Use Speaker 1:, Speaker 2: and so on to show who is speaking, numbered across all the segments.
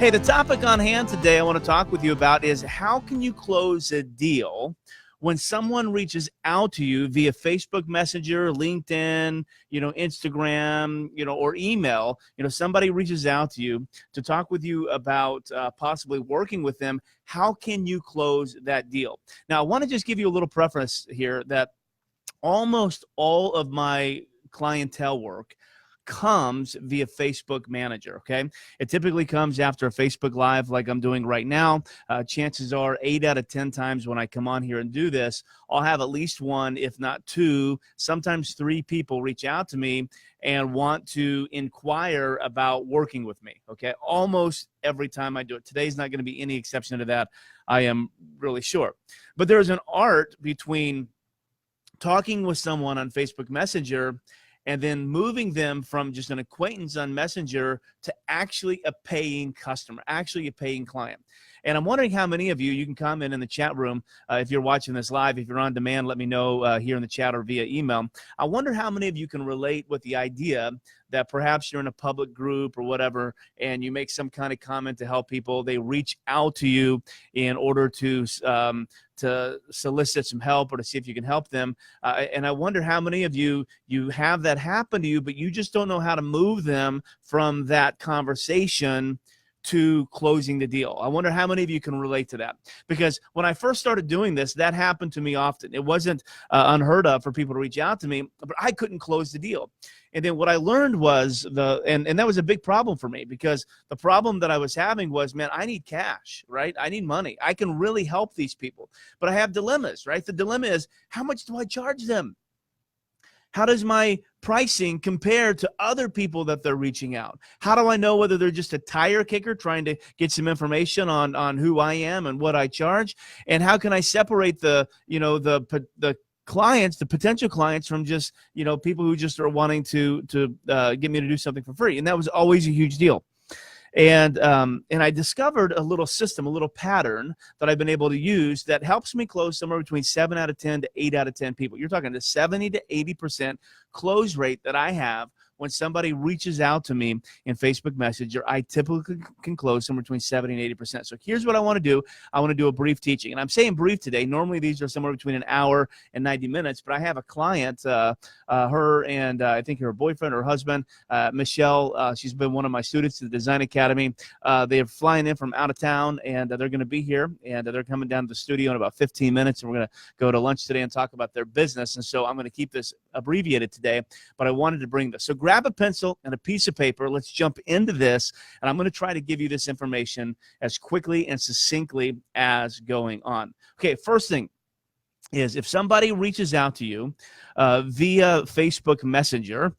Speaker 1: Hey, the topic on hand today I want to talk with you about is how can you close a deal when someone reaches out to you via Facebook Messenger, LinkedIn, Instagram, or email. Somebody reaches out to you to talk with you about possibly working with them. How can you close that deal? Now, I want to just give you a little preface here that almost all of my clientele work comes via Facebook Manager, okay? It typically comes after a Facebook Live like I'm doing right now. Chances are 8 out of 10 times when I come on here and do this, I'll have at least one, if not two, sometimes three people reach out to me and want to inquire about working with me, okay? Almost every time I do it. Today's not going to be any exception to that, I am really sure. But there's an art between talking with someone on Facebook Messenger and then moving them from just an acquaintance on Messenger to actually a paying customer, actually a paying client. And I'm wondering how many of you can comment in the chat room if you're watching this live. If you're on demand, let me know here in the chat or via email. I wonder how many of you can relate with the idea that perhaps you're in a public group or whatever, and you make some kind of comment to help people. They reach out to you in order to solicit some help or to see if you can help them. And I wonder how many of you have that happen to you, but you just don't know how to move them from that conversation to closing the deal. I wonder how many of you can relate to that, because when I first started doing this, that happened to me often. It wasn't unheard of for people to reach out to me, but I couldn't close the deal. And then what I learned was and that was a big problem for me, because the problem that I was having was, man, I need cash, right? I need money. I can really help these people, but I have dilemmas, right? The dilemma is, how much do I charge them? How does my pricing compare to other people that they're reaching out? How do I know whether they're just a tire kicker trying to get some information on who I am and what I charge? And how can I separate the clients, the potential clients, from just, people who just are wanting to get me to do something for free? And that was always a huge deal. And I discovered a little system, a little pattern that I've been able to use that helps me close somewhere between 7 out of 10 to 8 out of 10 people. You're talking the 70 to 80% close rate that I have when somebody reaches out to me in Facebook Messenger. I typically can close somewhere between 70 and 80%. So here's what I want to do. I want to do a brief teaching. And I'm saying brief today. Normally these are somewhere between an hour and 90 minutes. But I have a client, her and I think her boyfriend or husband, Michelle, she's been one of my students at the Design Academy. They're flying in from out of town, and they're going to be here. And they're coming down to the studio in about 15 minutes. And we're going to go to lunch today and talk about their business. And so I'm going to keep this abbreviated today. But I wanted to bring this. So grab a pencil and a piece of paper. Let's jump into this, and I'm going to try to give you this information as quickly and succinctly as going on. Okay, first thing is, if somebody reaches out to you via Facebook Messenger,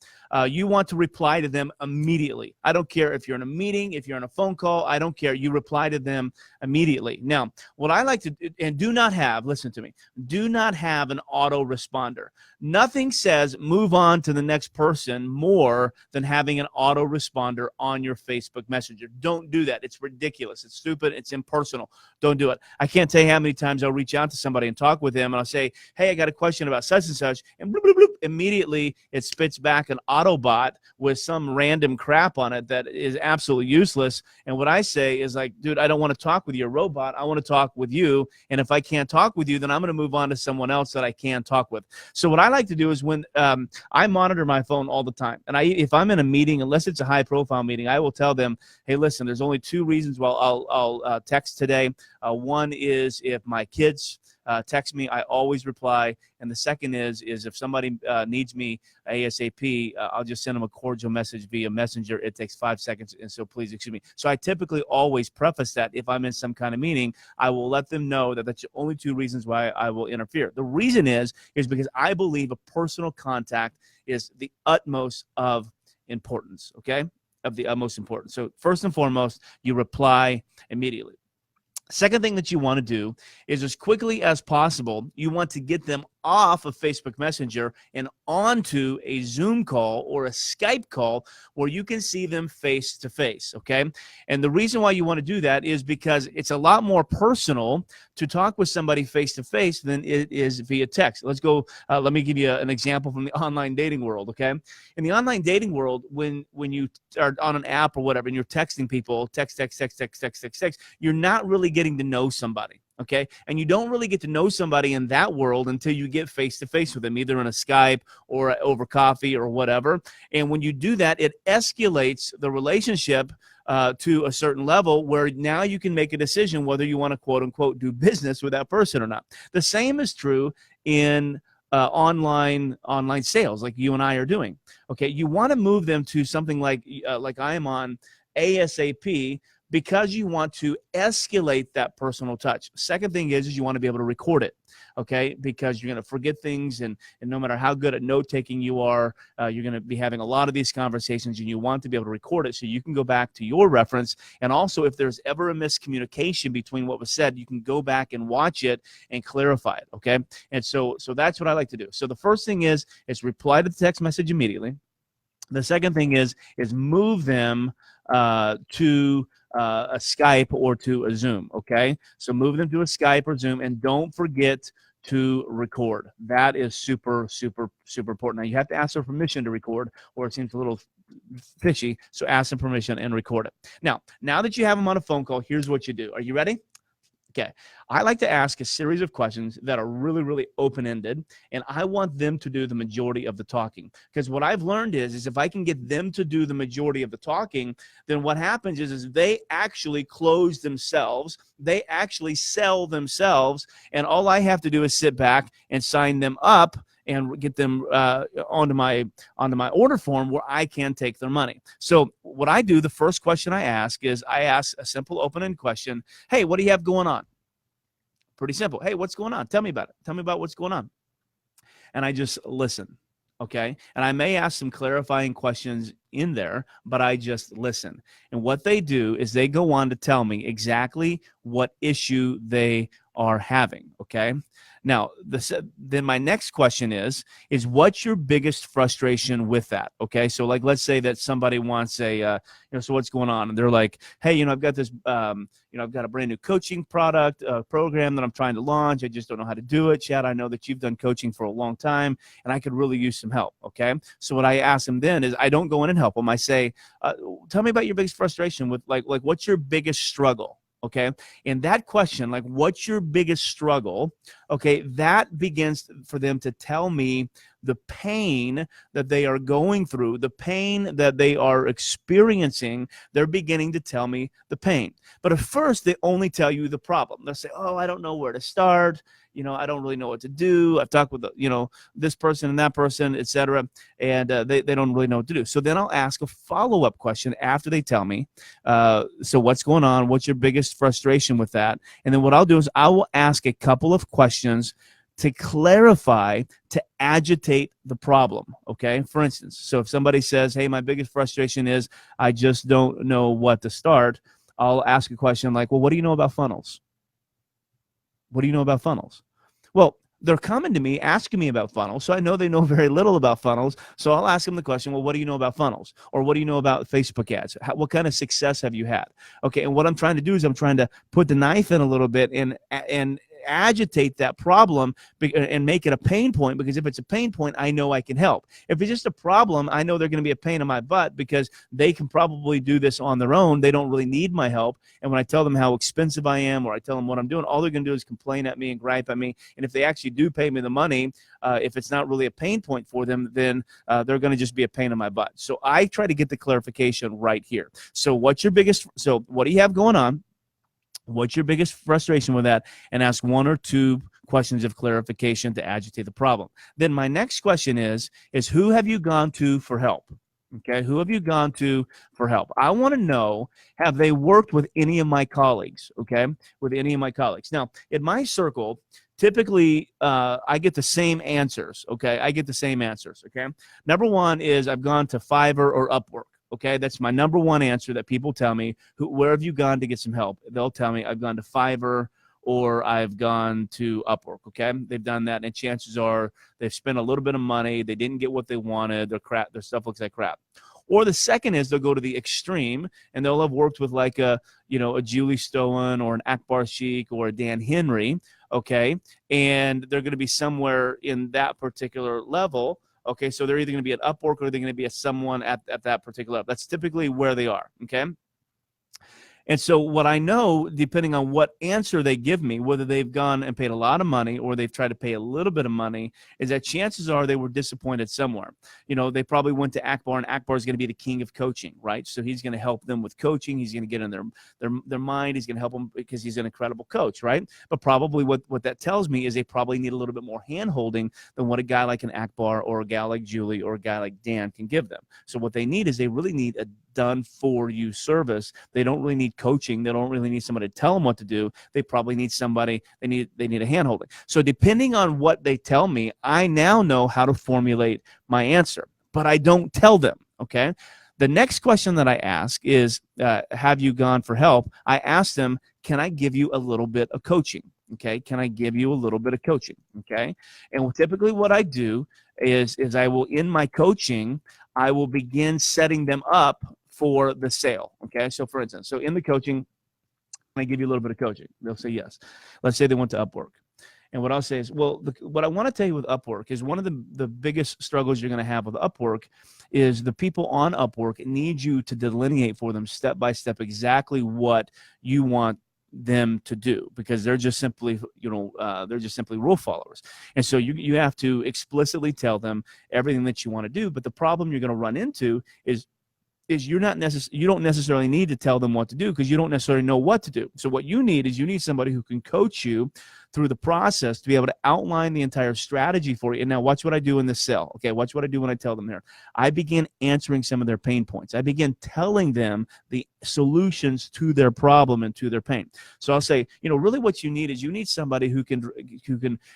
Speaker 1: you want to reply to them immediately. I don't care if you're in a meeting, if you're on a phone call, I don't care. You reply to them immediately. Now, what I like to do, and do not have, listen to me, do not have an autoresponder. Nothing says move on to the next person more than having an autoresponder on your Facebook Messenger. Don't do that. It's ridiculous. It's stupid. It's impersonal. Don't do it. I can't tell you how many times I'll reach out to somebody and talk with them, and I'll say, hey, I got a question about such and such, and bloop, bloop, bloop, immediately it spits back an Autobot with some random crap on it that is absolutely useless. And what I say is like, dude, I don't want to talk with your robot. I want to talk with you. And if I can't talk with you, then I'm going to move on to someone else that I can talk with. So what I like to do is, when I monitor my phone all the time, and if I'm in a meeting, unless it's a high profile meeting, I will tell them, hey, listen, there's only two reasons why I'll text today. One is if my kids text me, I always reply. And the second is if somebody needs me ASAP, I'll just send them a cordial message via Messenger. It takes 5 seconds, and so please excuse me. So I typically always preface that if I'm in some kind of meeting, I will let them know that that's the only two reasons why I will interfere. The reason is because I believe a personal contact is the utmost of importance, okay? Of the utmost importance. So first and foremost, you reply immediately. Second thing that you want to do is, as quickly as possible, you want to get them off of Facebook Messenger and onto a Zoom call or a Skype call where you can see them face to face, okay? And the reason why you want to do that is because it's a lot more personal to talk with somebody face to face than it is via text. Let's go, let me give you an example from the online dating world, okay? In the online dating world, when you are on an app or whatever and you're texting people, text, you're not really getting to know somebody. Okay. And you don't really get to know somebody in that world until you get face to face with them, either in a Skype or over coffee or whatever. And when you do that, it escalates the relationship to a certain level where now you can make a decision whether you want to quote unquote do business with that person or not. The same is true in online sales like you and I are doing. Okay. You want to move them to something like I am on ASAP, because you want to escalate that personal touch. Second thing is you want to be able to record it, okay? Because you're going to forget things, and no matter how good at note-taking you are, you're going to be having a lot of these conversations, and you want to be able to record it so you can go back to your reference. And also, if there's ever a miscommunication between what was said, you can go back and watch it and clarify it, okay? And so that's what I like to do. So the first thing is reply to the text message immediately. The second thing is move them to a Skype or to a Zoom, okay? So move them to a Skype or Zoom, and don't forget to record. That is super, super, super important. Now, you have to ask their permission to record, or it seems a little fishy, so ask them permission and record it. Now that you have them on a phone call, here's what you do. Are you ready? Okay, I like to ask a series of questions that are really, really open-ended, and I want them to do the majority of the talking. Because what I've learned is if I can get them to do the majority of the talking, then what happens is they actually close themselves, they actually sell themselves, and all I have to do is sit back and sign them up and get them onto my order form where I can take their money. So what I do, the first question I ask is I ask a simple open-ended question. Hey, what do you have going on? Pretty simple. Hey, what's going on? Tell me about it. Tell me about what's going on. And I just listen, okay? And I may ask some clarifying questions in there, but I just listen. And what they do is they go on to tell me exactly what issue they are having, okay? Now, then my next question is what's your biggest frustration with that? Okay, so like let's say that somebody wants a, so what's going on? And they're like, hey, I've got this, I've got a brand new coaching product program that I'm trying to launch. I just don't know how to do it. Chad, I know that you've done coaching for a long time, and I could really use some help. Okay, so what I ask them then is I don't go in and help them. I say, tell me about your biggest frustration with like what's your biggest struggle? Okay, and that question, like what's your biggest struggle, okay, that begins for them to tell me the pain that they are going through, the pain that they are experiencing. They're beginning to tell me the pain. But at first, they only tell you the problem. They'll say, oh, I don't know where to start. I don't really know what to do. I've talked with, this person and that person, etc. And they don't really know what to do. So then I'll ask a follow-up question after they tell me, so what's going on? What's your biggest frustration with that? And then what I'll do is I will ask a couple of questions to clarify, to agitate the problem, okay? For instance, so if somebody says, hey, my biggest frustration is I just don't know what to start, I'll ask a question like, well, what do you know about funnels? What do you know about funnels? Well, they're coming to me asking me about funnels, so I know they know very little about funnels, so I'll ask them the question, well, what do you know about funnels? Or what do you know about Facebook ads? What kind of success have you had? Okay, and what I'm trying to do is I'm trying to put the knife in a little bit and agitate that problem and make it a pain point, because if it's a pain point, I know I can help. If it's just a problem, I know they're going to be a pain in my butt because they can probably do this on their own. They don't really need my help. And when I tell them how expensive I am, or I tell them what I'm doing, all they're going to do is complain at me and gripe at me. And if they actually do pay me the money, if it's not really a pain point for them, then they're going to just be a pain in my butt. So I try to get the clarification right here. So what do you have going on? What's your biggest frustration with that? And ask one or two questions of clarification to agitate the problem. Then my next question is who have you gone to for help? Okay, who have you gone to for help? I want to know, have they worked with any of my colleagues? Okay, with any of my colleagues. Now, in my circle, typically I get the same answers. Okay, I get the same answers. Okay, number one is I've gone to Fiverr or Upwork. Okay, that's my number one answer that people tell me. Where have you gone to get some help? They'll tell me I've gone to Fiverr or I've gone to Upwork. Okay, they've done that, and chances are they've spent a little bit of money. They didn't get what they wanted. Their stuff looks like crap. Or the second is they'll go to the extreme, and they'll have worked with like a Julie Stowen or an Akbar Sheikh or a Dan Henry, okay, and they're going to be somewhere in that particular level. Okay, so they're either going to be at Upwork or they're going to be at someone at that particular level. That's typically where they are, okay? And so what I know, depending on what answer they give me, whether they've gone and paid a lot of money or they've tried to pay a little bit of money, is that chances are they were disappointed somewhere. They probably went to Akbar, and Akbar is going to be the king of coaching, right? So he's going to help them with coaching. He's going to get in their mind. He's going to help them because he's an incredible coach, right? But probably what that tells me is they probably need a little bit more hand-holding than what a guy like an Akbar or a guy like Julie or a guy like Dan can give them. So what they need is they really need a done-for-you service. They don't really need coaching. They don't really need somebody to tell them what to do. They probably need somebody. They need a hand-holding. So depending on what they tell me, I now know how to formulate my answer, but I don't tell them, okay? The next question that I ask is, have you gone for help? I ask them, can I give you a little bit of coaching? Okay, can I give you a little bit of coaching? Okay, and typically what I do is I will, in my coaching, I will begin setting them up for the sale. Okay, so for instance, in the coaching, can I give you a little bit of coaching? They'll say yes. Let's say they went to Upwork. And what I'll say is, well, what I want to tell you with Upwork is one of the biggest struggles you're going to have with Upwork is the people on Upwork need you to delineate for them step by step exactly what you want them to do, because they're just simply rule followers. And so you have to explicitly tell them everything that you want to do. But the problem you're going to run into is you don't necessarily need to tell them what to do, because you don't necessarily know what to do. So what you need is somebody who can coach you through the process to be able to outline the entire strategy for you. And now watch what I do in this sale. Okay, watch what I do when I tell them here. I begin answering some of their pain points. I begin telling them the solutions to their problem and to their pain. So I'll say, really what you need somebody who can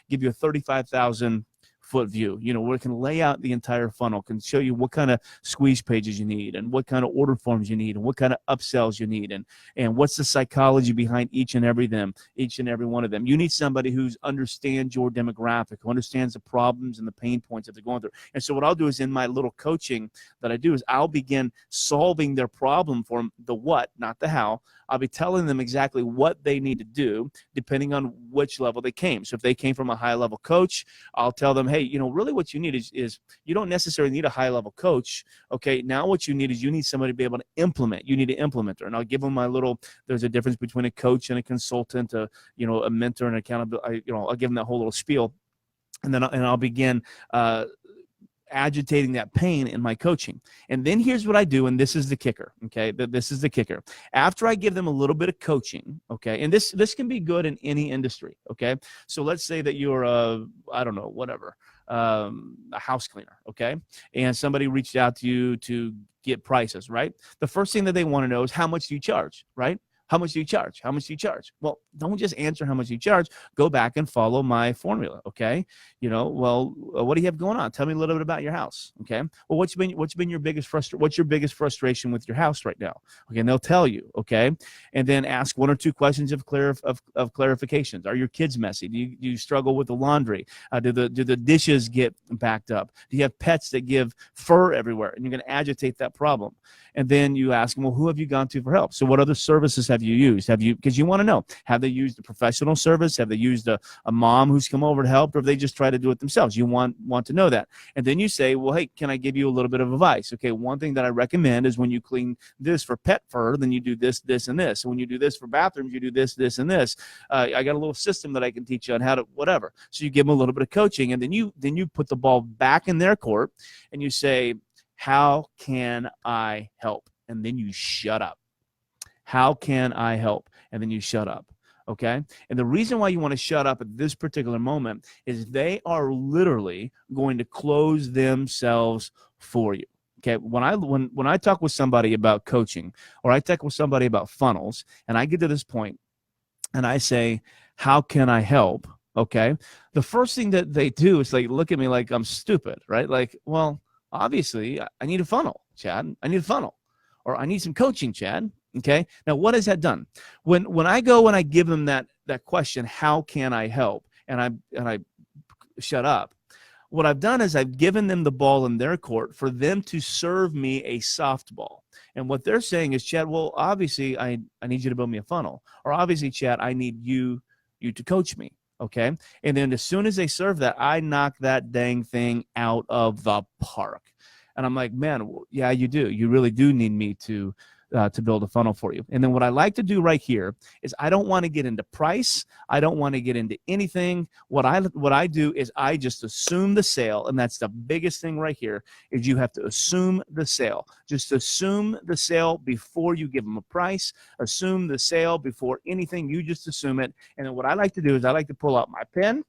Speaker 1: give you a 35,000 foot view, where it can lay out the entire funnel, can show you what kind of squeeze pages you need and what kind of order forms you need and what kind of upsells you need and what's the psychology behind each and every one of them. You need somebody who understands your demographic, who understands the problems and the pain points that they're going through. And so what I'll do is, in my little coaching that I do, is I'll begin solving their problem for them, the what, not the how. I'll be telling them exactly what they need to do depending on which level they came. So if they came from a high-level coach, I'll tell them, hey, really what you need is you don't necessarily need a high-level coach. Okay, now what you need is somebody to be able to implement. You need an implementer. And I'll give them there's a difference between a coach and a consultant, a mentor and accountability. I'll give them that whole little spiel. And then I'll begin agitating that pain in my coaching. And then here's what I do, and this is the kicker, okay? This is the kicker. After I give them a little bit of coaching, okay, and this can be good in any industry, okay? So let's say that you're a house cleaner, okay? And somebody reached out to you to get prices, right? The first thing that they want to know is, how much do you charge, right? How much do you charge? How much do you charge? Well, don't just answer how much you charge. Go back and follow my formula, okay? What do you have going on? Tell me a little bit about your house, okay? Well, what's been your biggest frustration with your house right now? Okay, and they'll tell you, okay? And then ask one or two questions of clarifications. Are your kids messy? Do you struggle with the laundry? Do the dishes get backed up? Do you have pets that give fur everywhere? And you're going to agitate that problem. And then you ask them, well, who have you gone to for help? So what other services have you used? Because you want to know, have they used a professional service? Have they used a mom who's come over to help, or have they just tried to do it themselves? You want to know that. And then you say, well, hey, can I give you a little bit of advice? Okay, one thing that I recommend is when you clean this for pet fur, then you do this, this, and this. And when you do this for bathrooms, you do this, this, and this. I got a little system that I can teach you on how to whatever. So you give them a little bit of coaching, and then you put the ball back in their court, and you say, how can I help? And then you shut up. How can I help? And then you shut up, okay? And the reason why you want to shut up at this particular moment is they are literally going to close themselves for you, okay? When I talk with somebody about coaching, or I talk with somebody about funnels, and I get to this point, and I say, how can I help? Okay? The first thing that they do is look at me like I'm stupid, right? Like, well, obviously, I need a funnel, Chad. I need a funnel. Or I need some coaching, Chad. Okay. Now, what has that done? When I go and I give them that question, how can I help? And I shut up. What I've done is I've given them the ball in their court for them to serve me a softball. And what they're saying is, Chad, well, obviously I need you to build me a funnel. Or obviously, Chad, I need you to coach me. Okay. And then as soon as they serve that, I knock that dang thing out of the park. And I'm like, man, yeah, you do. You really do need me to build a funnel for you. And then what I like to do right here is I don't want to get into price. I don't want to get into anything. What I do is I just assume the sale. And that's the biggest thing right here is you have to assume the sale. Just assume the sale before you give them a price. Assume the sale before anything. You just assume it. And then what I like to do is I like to pull out my pen,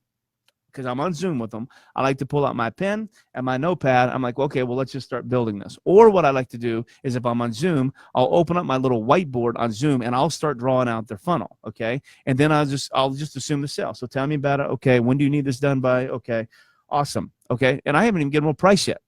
Speaker 1: because I'm on Zoom with them. I like to pull out my pen and my notepad. I'm like, okay, well, let's just start building this. Or what I like to do is if I'm on Zoom, I'll open up my little whiteboard on Zoom and I'll start drawing out their funnel, okay? And then I'll just assume the sale. So tell me about it. Okay, when do you need this done by? Okay, awesome. Okay, and I haven't even given them a price yet.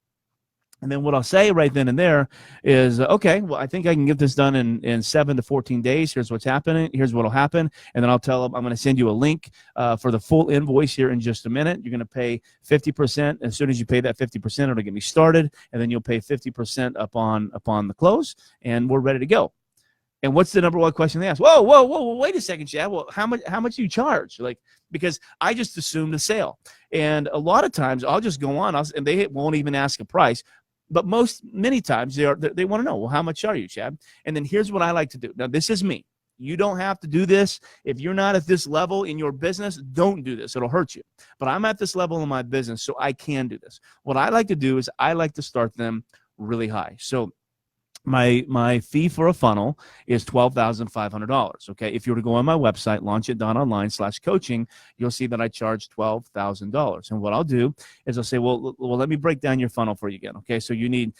Speaker 1: And then what I'll say right then and there is, okay, well, I think I can get this done in 7 to 14 days. Here's what's happening. Here's what will happen. And then I'll tell them I'm going to send you a link for the full invoice here in just a minute. You're going to pay 50%. As soon as you pay that 50%, it'll get me started. And then you'll pay 50% upon the close. And we're ready to go. And what's the number one question they ask? Whoa, wait a second, Chad. Well, how much do you charge? Like, because I just assume the sale. And a lot of times I'll just go on and they won't even ask a price. But many times they want to know, well, how much are you, Chad? And then here's what I like to do. Now, this is me. You don't have to do this. If you're not at this level in your business, don't do this. It'll hurt you. But I'm at this level in my business, so I can do this. What I like to do is I like to start them really high. So my fee for a funnel is $12,500. Okay. If you were to go on my website, launchit.online/coaching, you'll see that I charge $12,000. And what I'll do is I'll say, well, let me break down your funnel for you again. Okay. So you need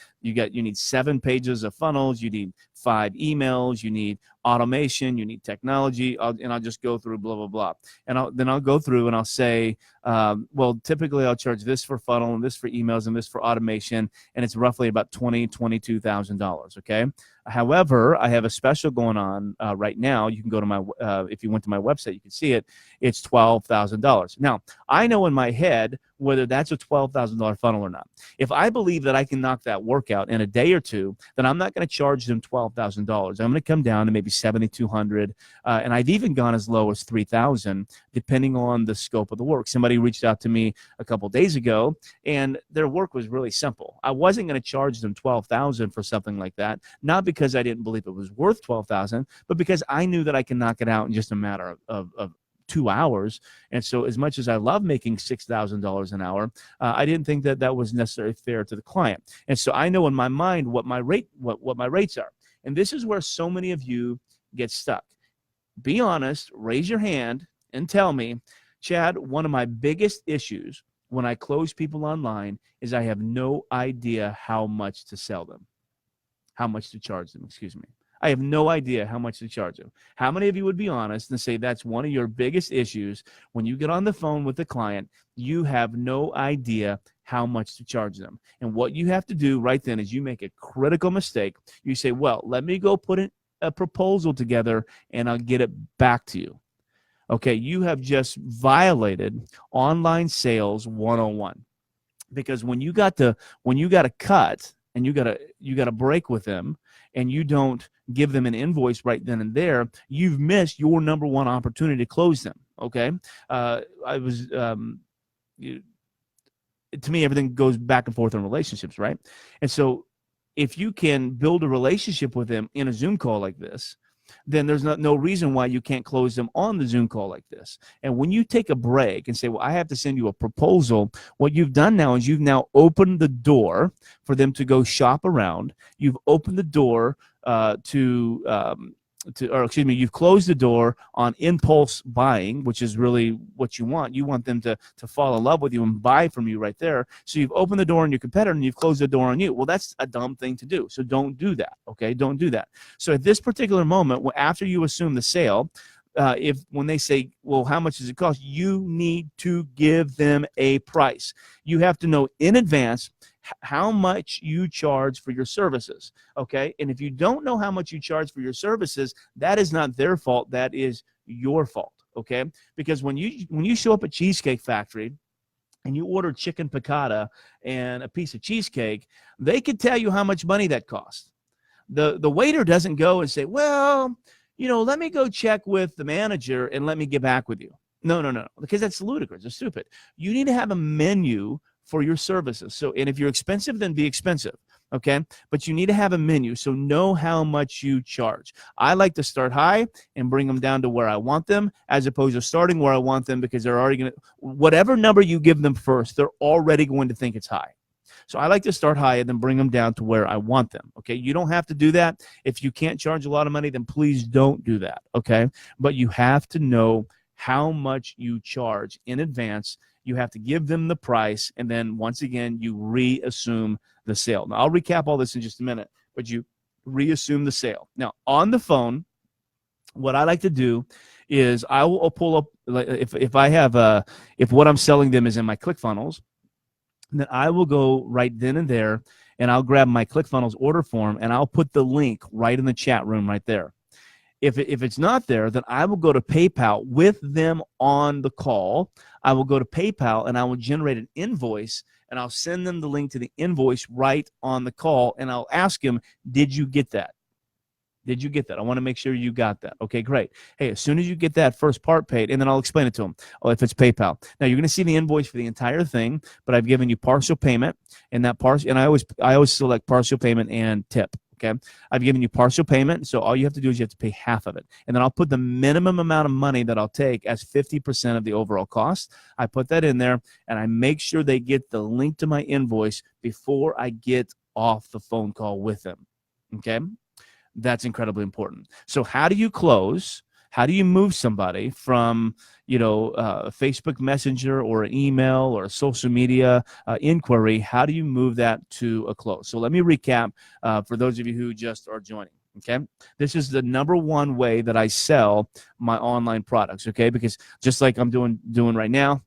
Speaker 1: 7 pages of funnels. You need 5 emails. You need automation. You need technology. And I'll just go through blah, blah, blah. And then I'll go through and I'll say, well, typically I'll charge this for funnel and this for emails and this for automation. And it's roughly about $22,000. Okay. However, I have a special going on right now. You can go to my, if you went to my website, you can see it. It's $12,000. Now, I know in my head whether that's a $12,000 funnel or not. If I believe that I can knock that workout in a day or two, then I'm not going to charge them $12,000. I'm going to come down to maybe $7,200, and I've even gone as low as $3,000, depending on the scope of the work. Somebody reached out to me a couple days ago, and their work was really simple. I wasn't going to charge them $12,000 for something like that, not because I didn't believe it was worth $12,000, but because I knew that I can knock it out in just a matter of 2 hours. And so as much as I love making $6,000 an hour, I didn't think that was necessarily fair to the client. And so I know in my mind what my rates are. And this is where so many of you get stuck. Be honest, raise your hand and tell me, Chad, one of my biggest issues when I close people online is I have no idea how much to sell them, how much to charge them, excuse me. I have no idea how much to charge them. How many of you would be honest and say that's one of your biggest issues when you get on the phone with the client, you have no idea how much to charge them? And what you have to do right then is you make a critical mistake. You say, well, let me go put a proposal together and I'll get it back to you. Okay, you have just violated online sales 101. Because when you got to cut and you got to break with them, and you don't give them an invoice right then and there, you've missed your number one opportunity to close them. Okay, to me, everything goes back and forth in relationships, right? And so, if you can build a relationship with them in a Zoom call like this, then there's no reason why you can't close them on the Zoom call like this. And when you take a break and say, well, I have to send you a proposal, what you've done now is you've now opened the door for them to go shop around. You've opened the door you've closed the door on impulse buying, which is really what you want. You want them to fall in love with you and buy from you right there. So you've opened the door on your competitor and you've closed the door on you. Well, that's a dumb thing to do. So don't do that. Okay, don't do that. So at this particular moment, after you assume the sale, when they say, well, how much does it cost? You need to give them a price. You have to know in advance how much you charge for your services. Okay. And if you don't know how much you charge for your services, that is not their fault. That is your fault. Okay. Because when you show up at Cheesecake Factory and you order chicken piccata and a piece of cheesecake, they could tell you how much money that costs. The waiter doesn't go and say, well, let me go check with the manager and let me get back with you. No, because that's ludicrous. It's stupid. You need to have a menu for your services. So, and if you're expensive, then be expensive. Okay. But you need to have a menu. So know how much you charge. I like to start high and bring them down to where I want them, as opposed to starting where I want them, because they're already going to, whatever number you give them first, they're already going to think it's high. So I like to start high and then bring them down to where I want them. Okay. You don't have to do that. If you can't charge a lot of money, then please don't do that. Okay. But you have to know how much you charge in advance. You have to give them the price. And then once again, you reassume the sale. Now I'll recap all this in just a minute, but you reassume the sale. Now on the phone, what I like to do is I'll pull up, if I have if what I'm selling them is in my ClickFunnels, then I will go right then and there and I'll grab my ClickFunnels order form and I'll put the link right in the chat room right there. If it's not there, then I will go to PayPal with them on the call. I will go to PayPal and I will generate an invoice and I'll send them the link to the invoice right on the call. And I'll ask them, did you get that? Did you get that? I want to make sure you got that. Okay, great. Hey, as soon as you get that first part paid, and then I'll explain it to them. Oh, if it's PayPal. Now you're going to see the invoice for the entire thing, but I've given you partial payment, and that partial, and I always select partial payment and tip. Okay, I've given you partial payment, so all you have to do is you have to pay half of it, and then I'll put the minimum amount of money that I'll take as 50% of the overall cost. I put that in there, and I make sure they get the link to my invoice before I get off the phone call with them. Okay. That's incredibly important. So how do you close? How do you move somebody from, Facebook Messenger or an email or a social media inquiry? How do you move that to a close? So let me recap for those of you who just are joining. Okay, this is the number one way that I sell my online products. Okay, because just like I'm doing right now,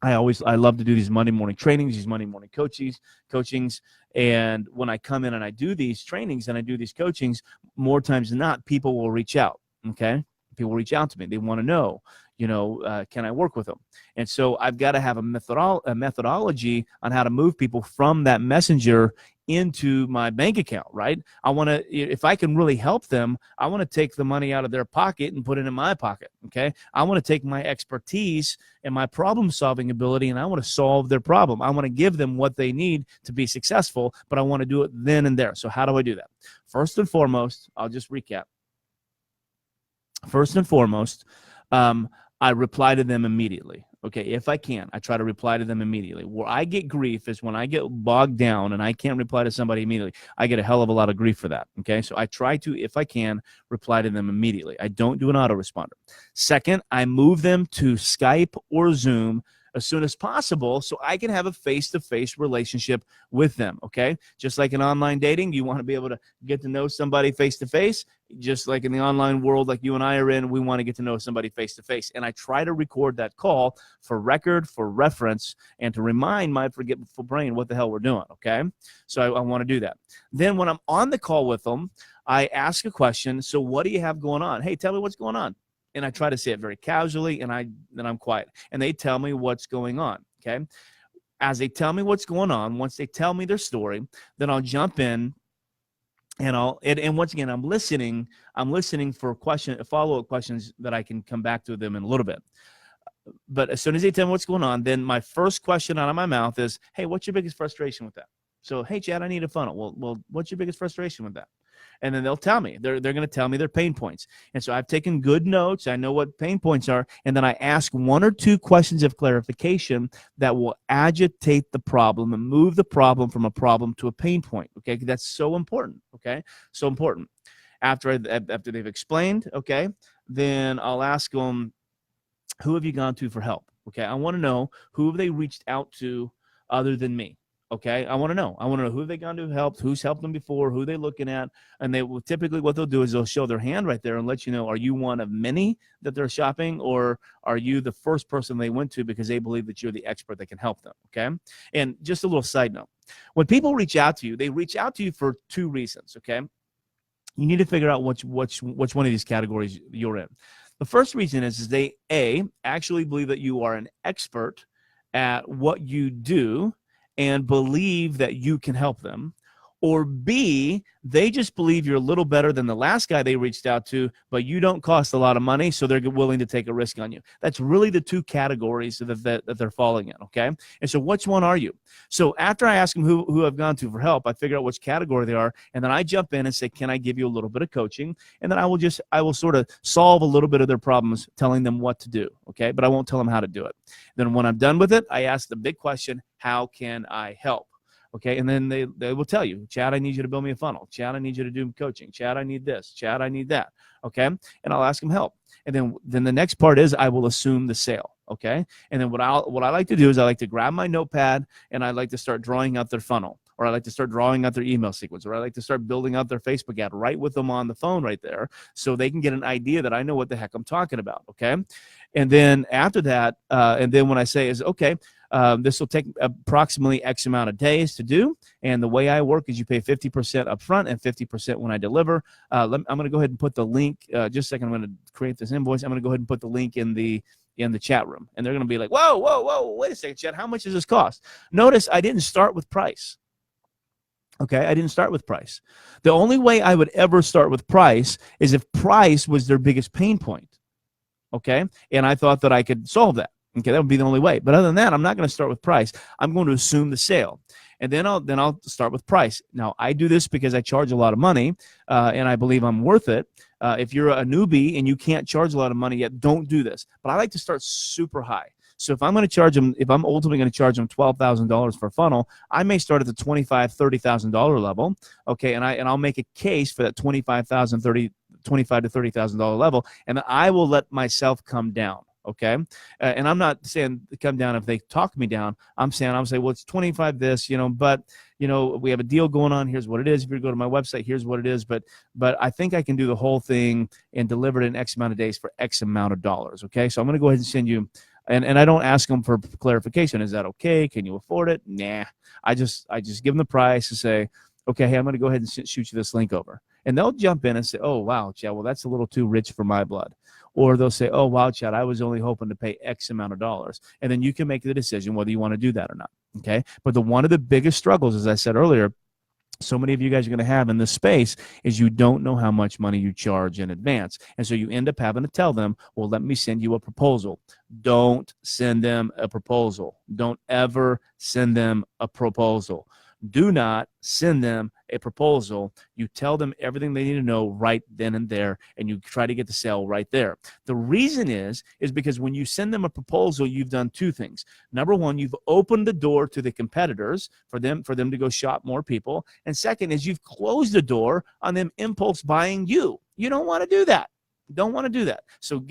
Speaker 1: I love to do these Monday morning trainings, these Monday morning coachings. And when I come in and I do these trainings and I do these coachings, more times than not, people will reach out. Okay. People reach out to me. They want to know, can I work with them? And so I've got to have a methodology on how to move people from that messenger into my bank account, right? I want to, if I can really help them, I want to take the money out of their pocket and put it in my pocket. Okay. I want to take my expertise and my problem solving ability and I want to solve their problem. I want to give them what they need to be successful, but I want to do it then and there. So how do I do that? First and foremost, I'll just recap. First and foremost, I reply to them immediately. Okay, if I can, I try to reply to them immediately. Where I get grief is when I get bogged down and I can't reply to somebody immediately. I get a hell of a lot of grief for that. Okay, so I try to, if I can, reply to them immediately. I don't do an autoresponder. Second, I move them to Skype or Zoom as soon as possible so I can have a face-to-face relationship with them, okay? Just like in online dating, you want to be able to get to know somebody face-to-face. Just like in the online world like you and I are in, we want to get to know somebody face-to-face. And I try to record that call for record, for reference, and to remind my forgetful brain what the hell we're doing, okay? So I want to do that. Then when I'm on the call with them, I ask a question. So what do you have going on? Hey, tell me what's going on. And I try to say it very casually, and then I'm quiet. And they tell me what's going on, okay? As they tell me what's going on, once they tell me their story, then I'll jump in, and once again, I'm listening for follow-up questions that I can come back to them in a little bit. But as soon as they tell me what's going on, then my first question out of my mouth is, hey, what's your biggest frustration with that? So, hey, Chad, I need a funnel. Well, what's your biggest frustration with that? And then they'll tell me. They're going to tell me their pain points. And so I've taken good notes. I know what pain points are. And then I ask one or two questions of clarification that will agitate the problem and move the problem from a problem to a pain point. Okay, that's so important. Okay, so important. After they've explained, okay, then I'll ask them, who have you gone to for help? Okay, I want to know who have they reached out to other than me. Okay, I want to know. I want to know who they gone to help, who's helped them before, who they looking at, and they will typically what they'll do is they'll show their hand right there and let you know, are you one of many that they're shopping, or are you the first person they went to because they believe that you're the expert that can help them? Okay, and just a little side note: when people reach out to you, they reach out to you for two reasons. Okay, you need to figure out which one of these categories you're in. The first reason is they actually believe that you are an expert at what you do and believe that you can help them, or B, they just believe you're a little better than the last guy they reached out to, but you don't cost a lot of money, so they're willing to take a risk on you. That's really the two categories that they're falling in, okay? And so which one are you? So after I ask them who I've gone to for help, I figure out which category they are, and then I jump in and say, can I give you a little bit of coaching? And then I will sort of solve a little bit of their problems, telling them what to do, okay? But I won't tell them how to do it. Then when I'm done with it, I ask the big question, how can I help? Okay, and then they will tell you, Chad, I need you to build me a funnel. Chad, I need you to do coaching. Chad, I need this. Chad, I need that. Okay, and I'll ask them help. And then the next part is I will assume the sale. Okay, and then what I like to do is I like to grab my notepad and I like to start drawing out their funnel, or I like to start drawing out their email sequence, or I like to start building out their Facebook ad right with them on the phone right there, so they can get an idea that I know what the heck I'm talking about. Okay, and then after that, and then when I say is okay. This will take approximately X amount of days to do. And the way I work is you pay 50% up front and 50% when I deliver. I'm going to go ahead and put the link, just a second, I'm going to create this invoice. I'm going to go ahead and put the link in the chat room. And they're going to be like, whoa, wait a second, Chad, how much does this cost? Notice I didn't start with price. Okay, I didn't start with price. The only way I would ever start with price is if price was their biggest pain point. Okay, and I thought that I could solve that. Okay, that would be the only way. But other than that, I'm not going to start with price. I'm going to assume the sale, and then I'll start with price. Now, I do this because I charge a lot of money, and I believe I'm worth it. If you're a newbie and you can't charge a lot of money yet, don't do this. But I like to start super high. So if I'm going to charge them, if I'm ultimately going to charge them $12,000 for a funnel, I may start at the $25,000, $30,000 level. Okay, and I'll make a case for that $25,000, $25,000 to $30,000 level, and I will let myself come down. Okay, and I'm not saying come down if they talk me down. I'm saying well, it's 25 this, but we have a deal going on. Here's what it is. If you go to my website, here's what it is. But I think I can do the whole thing and deliver it in X amount of days for X amount of dollars. Okay, so I'm going to go ahead and send you. And I don't ask them for clarification. Is that okay? Can you afford it? Nah. I just give them the price and say, okay, hey, I'm going to go ahead and shoot you this link over. And they'll jump in and say, oh, wow, Chad, well, that's a little too rich for my blood. Or they'll say, oh, wow, Chad, I was only hoping to pay X amount of dollars. And then you can make the decision whether you want to do that or not. Okay. But one of the biggest struggles, as I said earlier, so many of you guys are going to have in this space is you don't know how much money you charge in advance. And so you end up having to tell them, well, let me send you a proposal. Don't send them a proposal. Don't ever send them a proposal. Do not send them a proposal. You tell them everything they need to know right then and there, and you try to get the sale right there. The reason is because when you send them a proposal, you've done two things. Number one, you've opened the door to the competitors for them to go shop more people. And second is you've closed the door on them impulse buying you. You don't want to do that. Don't want to do that. So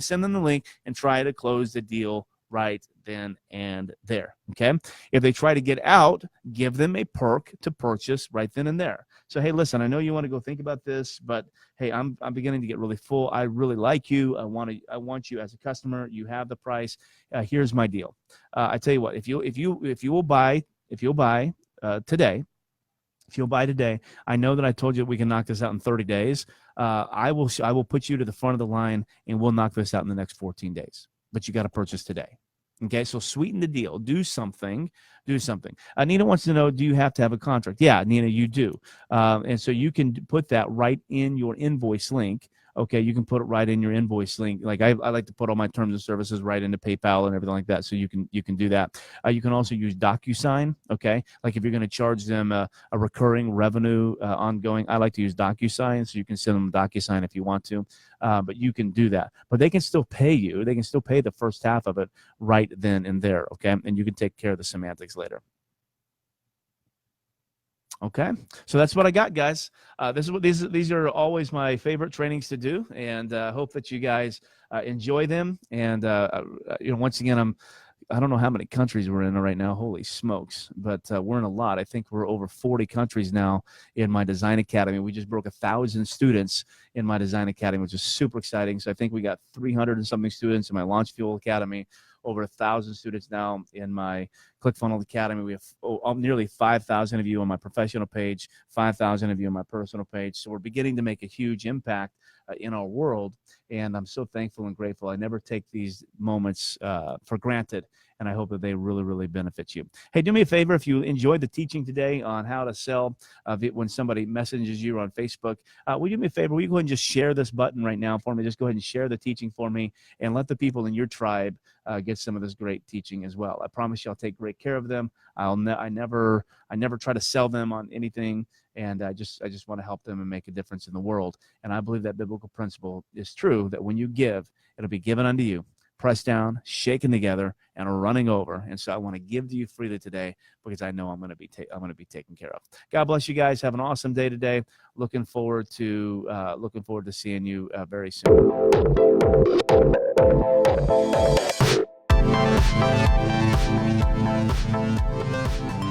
Speaker 1: send them the link and try to close the deal right then and there. Okay. If they try to get out, give them a perk to purchase right then and there. So, hey, listen, I know you want to go think about this, but hey, I'm beginning to get really full. I really like you. I want you as a customer. You have the price. Here's my deal. I tell you what, if you will buy today, I know that I told you we can knock this out in 30 days. I will put you to the front of the line and we'll knock this out in the next 14 days. But you got to purchase today. Okay, so sweeten the deal. Do something. Nina wants to know, do you have to have a contract? Yeah, Nina, you do. And so you can put that right in your invoice link. Okay, you can put it right in your invoice link. Like I like to put all my terms and services right into PayPal and everything like that. So you can do that. You can also use DocuSign. Okay, like if you're going to charge them a recurring revenue ongoing, I like to use DocuSign. So you can send them DocuSign if you want to, but you can do that. But they can still pay you. They can still pay the first half of it right then and there. Okay, and you can take care of the semantics later. Okay, so that's what I got, guys. These are always my favorite trainings to do, and hope that you guys enjoy them. And once again, I don't know how many countries we're in right now. Holy smokes. But we're in a lot. I think we're over 40 countries now in my design academy. We just broke 1,000 students in my design academy, which is super exciting. So I think we got 300 and something students in my Launch Fuel Academy, over 1,000 students now in my ClickFunnels Academy. We have nearly 5,000 of you on my professional page, 5,000 of you on my personal page. So we're beginning to make a huge impact in our world. And I'm so thankful and grateful. I never take these moments for granted. And I hope that they really, really benefit you. Hey, do me a favor. If you enjoyed the teaching today on how to sell when somebody messages you on Facebook, will you do me a favor? Will you go ahead and just share this button right now for me? Just go ahead and share the teaching for me and let the people in your tribe get some of this great teaching as well. I promise you I'll take great care of them. I never try to sell them on anything. And I just want to help them and make a difference in the world. And I believe that biblical principle is true, that when you give, it'll be given unto you, pressed down, shaken together, and running over. And so I want to give to you freely today because I know I'm going to be taken care of. God bless you guys. Have an awesome day today. Looking forward to seeing you very soon.